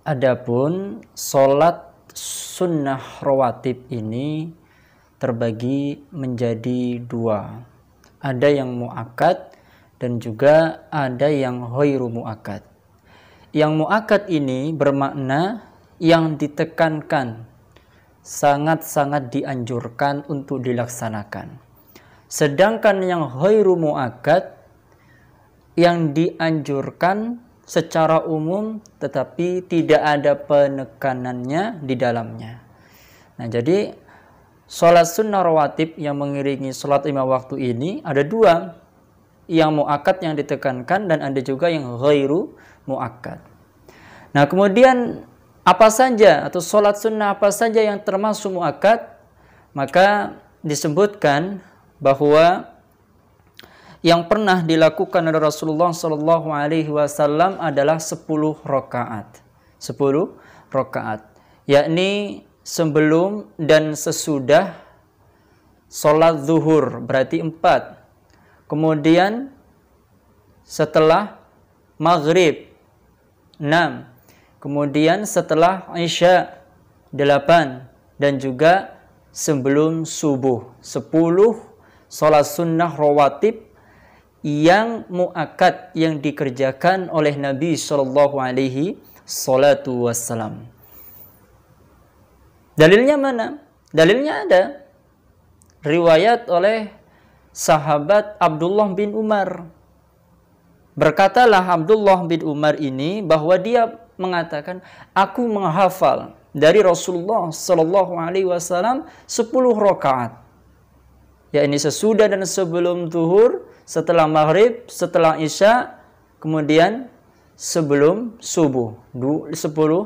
Adapun sholat sunnah rawatib ini terbagi menjadi dua. Ada yang muakkad dan juga ada yang ghairu muakkad. Yang muakkad ini bermakna yang ditekankan, sangat-sangat dianjurkan untuk dilaksanakan. Sedangkan yang ghairu muakkad yang dianjurkan secara umum tetapi tidak ada penekanannya di dalamnya. Nah, jadi sholat sunnah rawatib yang mengiringi sholat 5 waktu ini ada dua, yang muakkad yang ditekankan dan ada juga yang ghairu muakkad. Nah, kemudian apa saja atau sholat sunnah apa saja yang termasuk muakkad? Maka disebutkan bahwa yang pernah dilakukan oleh Rasulullah Shallallahu Alaihi Wasallam adalah 10 rakaat, 10 rakaat, yakni sebelum dan sesudah sholat zuhur berarti 4, kemudian setelah maghrib 6, kemudian setelah isya 8, dan juga sebelum subuh 10 sholat sunnah rawatib yang muakkad yang dikerjakan oleh Nabi Shallallahu Alaihi Wasallam. Dalilnya mana? Dalilnya ada riwayat oleh sahabat Abdullah bin Umar. Berkatalah Abdullah bin Umar ini bahwa dia mengatakan, aku menghafal dari Rasulullah Shallallahu Alaihi Wasallam 10 rakaat, yakni sesudah dan sebelum zuhur, setelah maghrib, setelah isya, kemudian sebelum subuh 10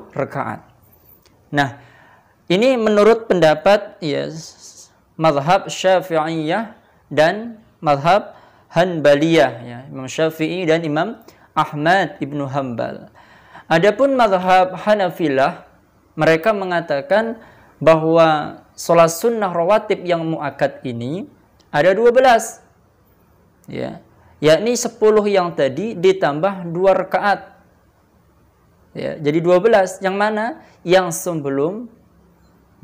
rakaat. Nah, ini menurut pendapat mazhab Syafi'iyah dan mazhab Hanbaliyah, ya, Imam Syafi'i dan Imam Ahmad ibnu Hanbal. Adapun mazhab Hanafilah, mereka mengatakan bahwa sholat sunnah rawatib yang muakkad ini ada 12, ya, yakni 10 yang tadi ditambah 2 rakaat, ya, jadi 12. Yang mana? Yang sebelum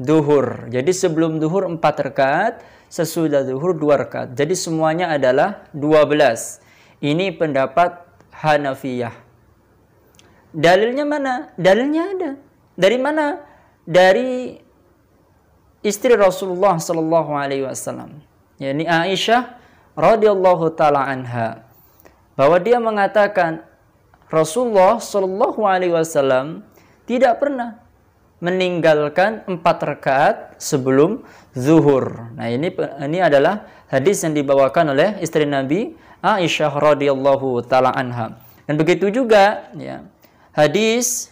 duhur. Jadi sebelum duhur 4 rakaat, sesudah duhur 2 rakaat. Jadi semuanya adalah 12. Ini pendapat Hanafiyah. Dalilnya mana? Dalilnya ada. Dari mana? Dari istri Rasulullah sallallahu alaihi wasallam, yakni Aisyah radhiyallahu taala anha, bahwa dia mengatakan Rasulullah sallallahu alaihi wasallam tidak pernah meninggalkan 4 rakaat sebelum zuhur. Nah, ini adalah hadis yang dibawakan oleh istri Nabi Aisyah radhiyallahu taala anha. Dan begitu juga, ya, hadis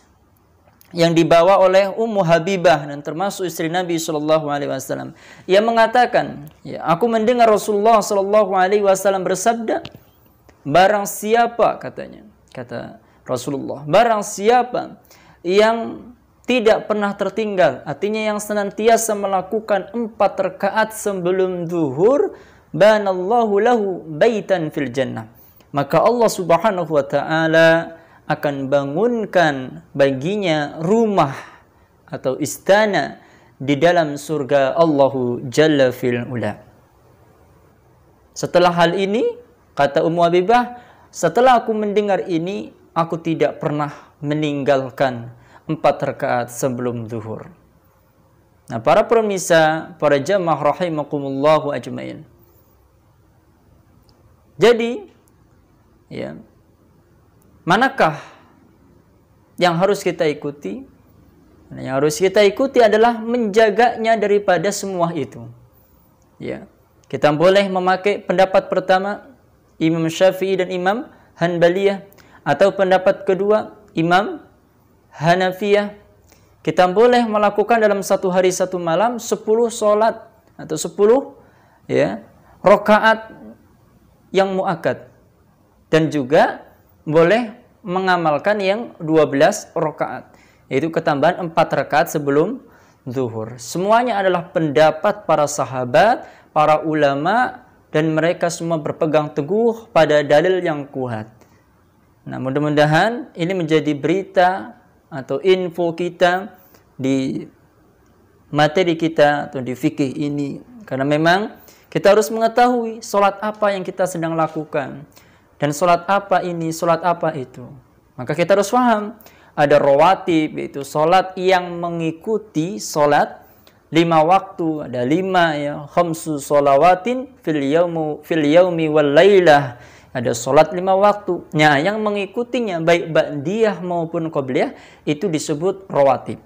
yang dibawa oleh Ummu Habibah dan termasuk istri Nabi sallallahu alaihi wasallam. Ia mengatakan, ya, aku mendengar Rasulullah sallallahu alaihi wasallam bersabda, barang siapa, katanya, kata Rasulullah, barang siapa yang tidak pernah tertinggal, artinya yang senantiasa melakukan 4 rakaat sebelum zuhur, banallahu lahu baitan fil jannah, maka Allah Subhanahu wa taala akan bangunkan baginya rumah atau istana di dalam surga Allahu Jalla fil Ula. Setelah hal ini, kata Ummu Habibah, setelah aku mendengar ini, aku tidak pernah meninggalkan 4 rakaat sebelum zuhur. Nah, para pemirsa, para jamaah rahimakumullahu ajmain. Jadi, ya, manakah yang harus kita ikuti? Yang harus kita ikuti adalah menjaganya daripada semua itu. Ya, kita boleh memakai pendapat pertama Imam Syafi'i dan Imam Hanbaliyah, atau pendapat kedua Imam Hanafiyah. Kita boleh melakukan dalam satu hari satu malam 10 sholat atau 10, ya, rakaat yang muakkad, dan juga boleh mengamalkan yang 12 rakaat, yaitu ketambahan 4 rakaat sebelum zuhur. Semuanya adalah pendapat para sahabat, para ulama, dan mereka semua berpegang teguh pada dalil yang kuat. Nah, mudah-mudahan ini menjadi berita atau info kita di materi kita atau di fikih ini. Karena memang kita harus mengetahui sholat apa yang kita sedang lakukan. Dan sholat apa ini, sholat apa itu. Maka kita harus paham. Ada rawatib, yaitu sholat yang mengikuti sholat 5 waktu. Ada 5 ya. Khamsu sholawatin fil yaumi wal laylah. Ada sholat 5 waktu. Nah, yang mengikutinya baik ba'diyah maupun qobliyah itu disebut rawatib.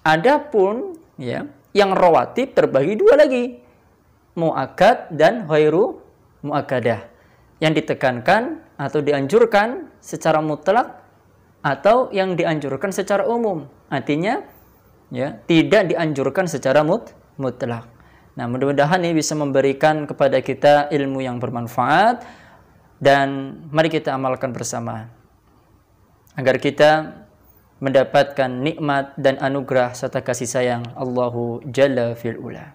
Adapun ya, yang rawatib terbagi 2 lagi. Mu'akkad dan ghairu mu'akkadah. Yang ditekankan atau dianjurkan secara mutlak atau yang dianjurkan secara umum. Artinya ya, tidak dianjurkan secara mutlak. Nah, mudah-mudahan ini bisa memberikan kepada kita ilmu yang bermanfaat dan mari kita amalkan bersama agar kita mendapatkan nikmat dan anugerah serta kasih sayang Allahu Jalla fil Ula.